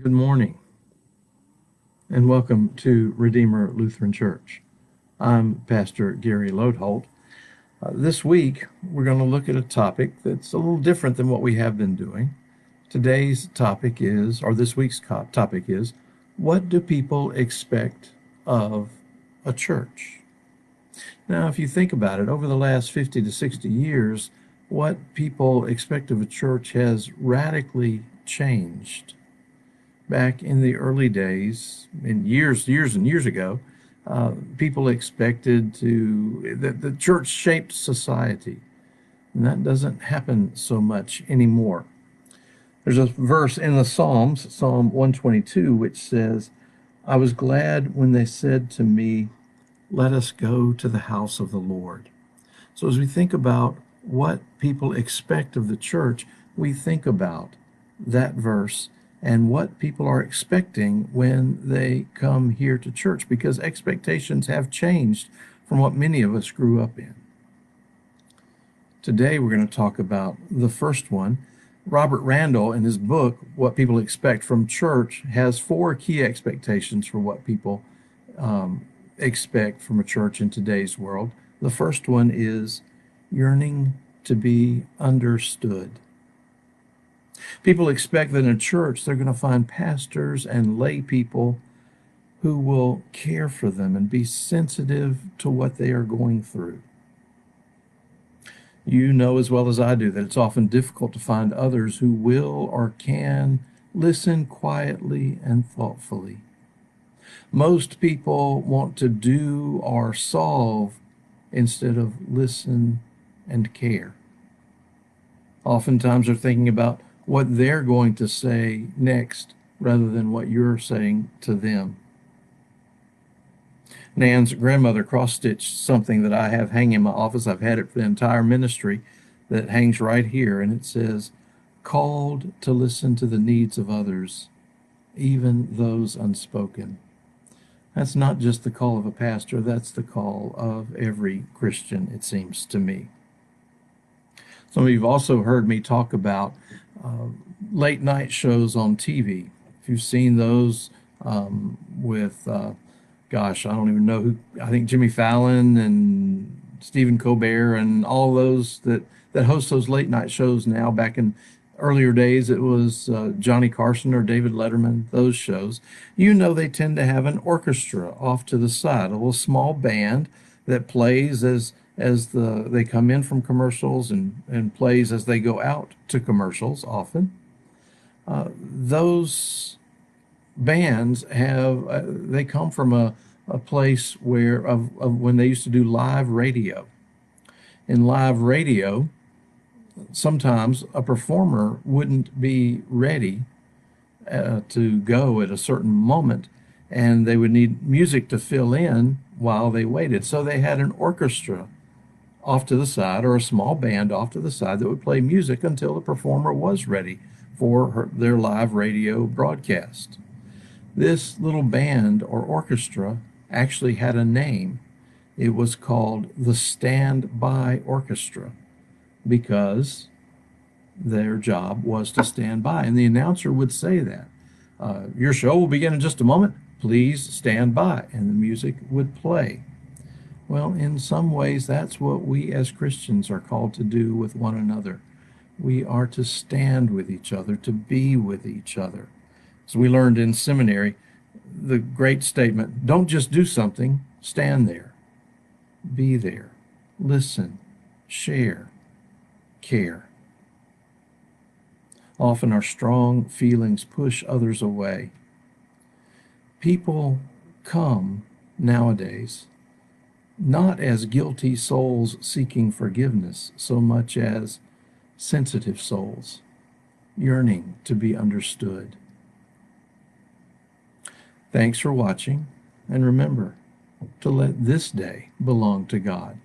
Good morning and welcome to Redeemer Lutheran Church. I'm Pastor Gary Lodeholt. This week we're going to look at a topic that's a little different than what we have been doing. Today's topic is, or this week's topic is, what do people expect of a church? Now, if you think about it, over the last 50 to 60 years, what people expect of a church has radically changed. Back in the early days, in years and years ago, people expected that the church shaped society. And that doesn't happen so much anymore. There's a verse in the Psalms, Psalm 122, which says, I was glad when they said to me, let us go to the house of the Lord. So as we think about what people expect of the church, we think about that verse and what people are expecting when they come here to church, because expectations have changed from what many of us grew up in. Today we're going to talk about the first one. Robert Randall, in his book, What People Expect from Church, has 4 key expectations for what people expect from a church in today's world. The first one is yearning to be understood. People expect that in a church they're going to find pastors and lay people who will care for them and be sensitive to what they are going through. You know as well as I do that it's often difficult to find others who will or can listen quietly and thoughtfully. Most people want to do or solve instead of listen and care. Oftentimes they're thinking about what they're going to say next rather than what you're saying to them. Nan's grandmother cross-stitched something that I have hanging in my office. I've had it for the entire ministry, that hangs right here, and it says, called to listen to the needs of others, even those unspoken. That's not just the call of a pastor, that's the call of every Christian, it seems to me. Some of you have also heard me talk about late night shows on TV. If you've seen those with, gosh, I don't even know who, I think Jimmy Fallon and Stephen Colbert and all those that host those late night shows now. Back in earlier days, it was Johnny Carson or David Letterman, those shows. You know they tend to have an orchestra off to the side, a little small band that plays as they come in from commercials and plays as they go out to commercials often. Those bands they come from a place where of when they used to do live radio. In live radio, sometimes a performer wouldn't be ready to go at a certain moment, and they would need music to fill in while they waited. So they had an orchestra off to the side, or a small band off to the side, that would play music until the performer was ready for their live radio broadcast. This little band or orchestra actually had a name. It was called the Standby Orchestra, because their job was to stand by. And the announcer would say that, your show will begin in just a moment, please stand by, and the music would play. Well, in some ways, that's what we as Christians are called to do with one another. We are to stand with each other, to be with each other. As we learned in seminary, the great statement, don't just do something, stand there, be there, listen, share, care. Often our strong feelings push others away. People come nowadays not as guilty souls seeking forgiveness so much as sensitive souls yearning to be understood. Thanks for watching, and remember to let this day belong to God.